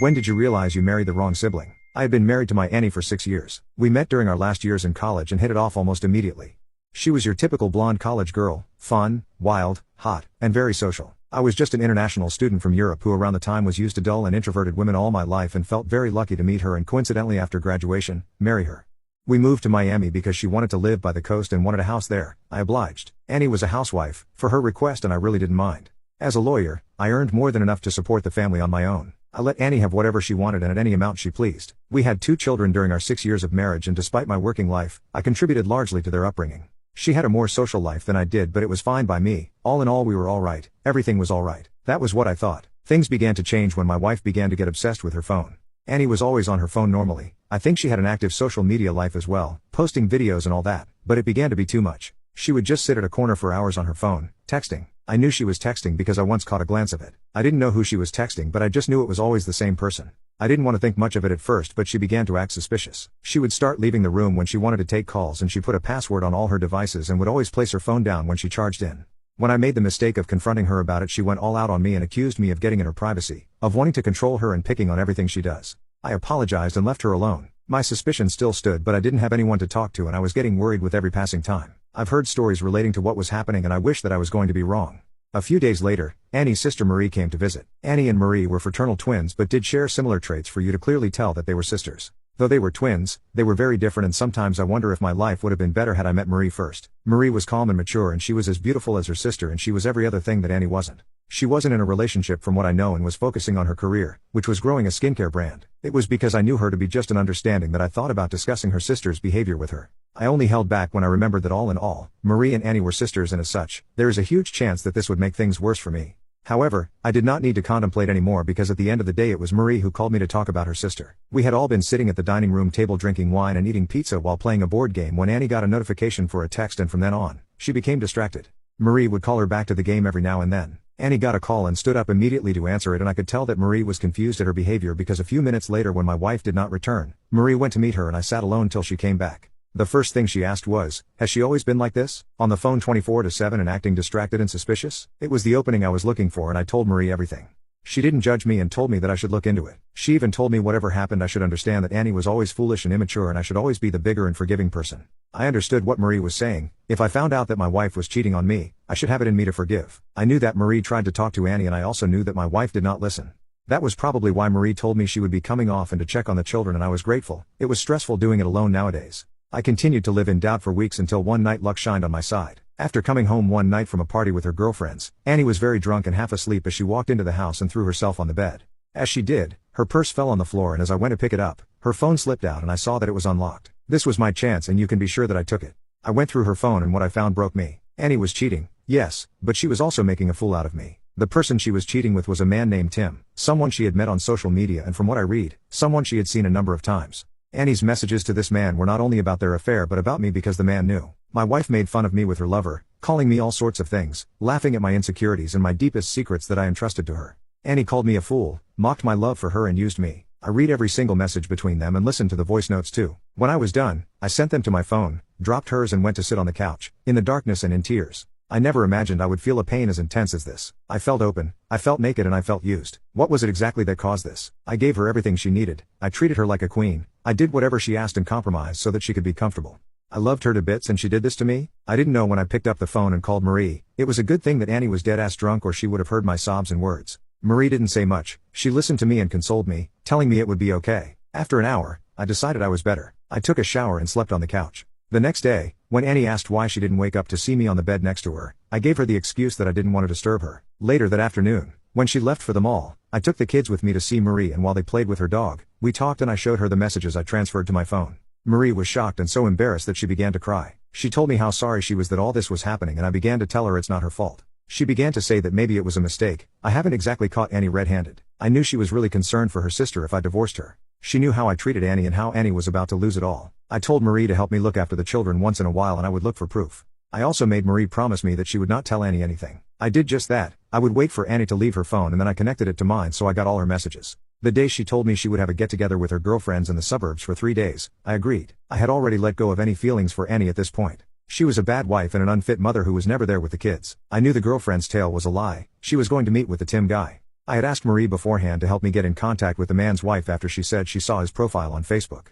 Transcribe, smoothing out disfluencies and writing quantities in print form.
When did you realize you married the wrong sibling? I had been married to my Annie for 6 years. We met during our last years in college and hit it off almost immediately. She was your typical blonde college girl, fun, wild, hot, and very social. I was just an international student from Europe who around the time was used to dull and introverted women all my life and felt very lucky to meet her and coincidentally after graduation, marry her. We moved to Miami because she wanted to live by the coast and wanted a house there. I obliged. Annie was a housewife, for her request, and I really didn't mind. As a lawyer, I earned more than enough to support the family on my own. I let Annie have whatever she wanted and at any amount she pleased. We had 2 children during our 6 years of marriage, and despite my working life, I contributed largely to their upbringing. She had a more social life than I did, but it was fine by me. All in all, we were all right. Everything was all right. That was what I thought. Things began to change when my wife began to get obsessed with her phone. Annie was always on her phone normally. I think she had an active social media life as well, posting videos and all that, but it began to be too much. She would just sit at a corner for hours on her phone, texting. I knew she was texting because I once caught a glance of it. I didn't know who she was texting, but I just knew it was always the same person. I didn't want to think much of it at first, but she began to act suspicious. She would start leaving the room when she wanted to take calls, and she put a password on all her devices and would always place her phone down when she charged in. When I made the mistake of confronting her about it, she went all out on me and accused me of getting in her privacy, of wanting to control her and picking on everything she does. I apologized and left her alone. My suspicion still stood, but I didn't have anyone to talk to and I was getting worried with every passing time. I've heard stories relating to what was happening and I wish that I was going to be wrong. A few days later, Annie's sister Marie came to visit. Annie and Marie were fraternal twins but did share similar traits for you to clearly tell that they were sisters. Though they were twins, they were very different, and sometimes I wonder if my life would have been better had I met Marie first. Marie was calm and mature, and she was as beautiful as her sister, and she was every other thing that Annie wasn't. She wasn't in a relationship from what I know and was focusing on her career, which was growing a skincare brand. It was because I knew her to be just an understanding that I thought about discussing her sister's behavior with her. I only held back when I remembered that all in all, Marie and Annie were sisters, and as such, there is a huge chance that this would make things worse for me. However, I did not need to contemplate anymore because at the end of the day it was Marie who called me to talk about her sister. We had all been sitting at the dining room table drinking wine and eating pizza while playing a board game when Annie got a notification for a text, and from then on, she became distracted. Marie would call her back to the game every now and then. Annie got a call and stood up immediately to answer it, and I could tell that Marie was confused at her behavior because a few minutes later when my wife did not return, Marie went to meet her and I sat alone till she came back. The first thing she asked was, "Has she always been like this? On the phone 24/7 and acting distracted and suspicious?" It was the opening I was looking for, and I told Marie everything. She didn't judge me and told me that I should look into it. She even told me whatever happened I should understand that Annie was always foolish and immature and I should always be the bigger and forgiving person. I understood what Marie was saying. If I found out that my wife was cheating on me, I should have it in me to forgive. I knew that Marie tried to talk to Annie, and I also knew that my wife did not listen. That was probably why Marie told me she would be coming off and to check on the children, and I was grateful. It was stressful doing it alone nowadays. I continued to live in doubt for weeks until one night luck shined on my side. After coming home one night from a party with her girlfriends, Annie was very drunk and half asleep as she walked into the house and threw herself on the bed. As she did, her purse fell on the floor, and as I went to pick it up, her phone slipped out and I saw that it was unlocked. This was my chance, and you can be sure that I took it. I went through her phone and what I found broke me. Annie was cheating, yes, but she was also making a fool out of me. The person she was cheating with was a man named Tim, someone she had met on social media, and from what I read, someone she had seen a number of times. Annie's messages to this man were not only about their affair but about me because the man knew. My wife made fun of me with her lover, calling me all sorts of things, laughing at my insecurities and my deepest secrets that I entrusted to her. Annie called me a fool, mocked my love for her, and used me. I read every single message between them and listened to the voice notes too. When I was done, I sent them to my phone, dropped hers and went to sit on the couch, in the darkness and in tears. I never imagined I would feel a pain as intense as this. I felt open, I felt naked, and I felt used. What was it exactly that caused this? I gave her everything she needed. I treated her like a queen. I did whatever she asked and compromised so that she could be comfortable. I loved her to bits, and she did this to me? I didn't know when I picked up the phone and called Marie. It was a good thing that Annie was dead-ass drunk, or she would have heard my sobs and words. Marie didn't say much. She listened to me and consoled me, telling me it would be okay. After an hour, I decided I was better. I took a shower and slept on the couch. The next day, when Annie asked why she didn't wake up to see me on the bed next to her, I gave her the excuse that I didn't want to disturb her. Later that afternoon, when she left for the mall, I took the kids with me to see Marie, and while they played with her dog, we talked and I showed her the messages I transferred to my phone. Marie was shocked and so embarrassed that she began to cry. She told me how sorry she was that all this was happening, and I began to tell her it's not her fault. She began to say that maybe it was a mistake. I haven't exactly caught Annie red-handed. I knew she was really concerned for her sister if I divorced her. She knew how I treated Annie and how Annie was about to lose it all. I told Marie to help me look after the children once in a while and I would look for proof. I also made Marie promise me that she would not tell Annie anything. I did just that. I would wait for Annie to leave her phone and then I connected it to mine so I got all her messages. The day she told me she would have a get-together with her girlfriends in the suburbs for 3 days, I agreed. I had already let go of any feelings for Annie at this point. She was a bad wife and an unfit mother who was never there with the kids. I knew the girlfriend's tale was a lie. She was going to meet with the Tim guy. I had asked Marie beforehand to help me get in contact with the man's wife after she said she saw his profile on Facebook.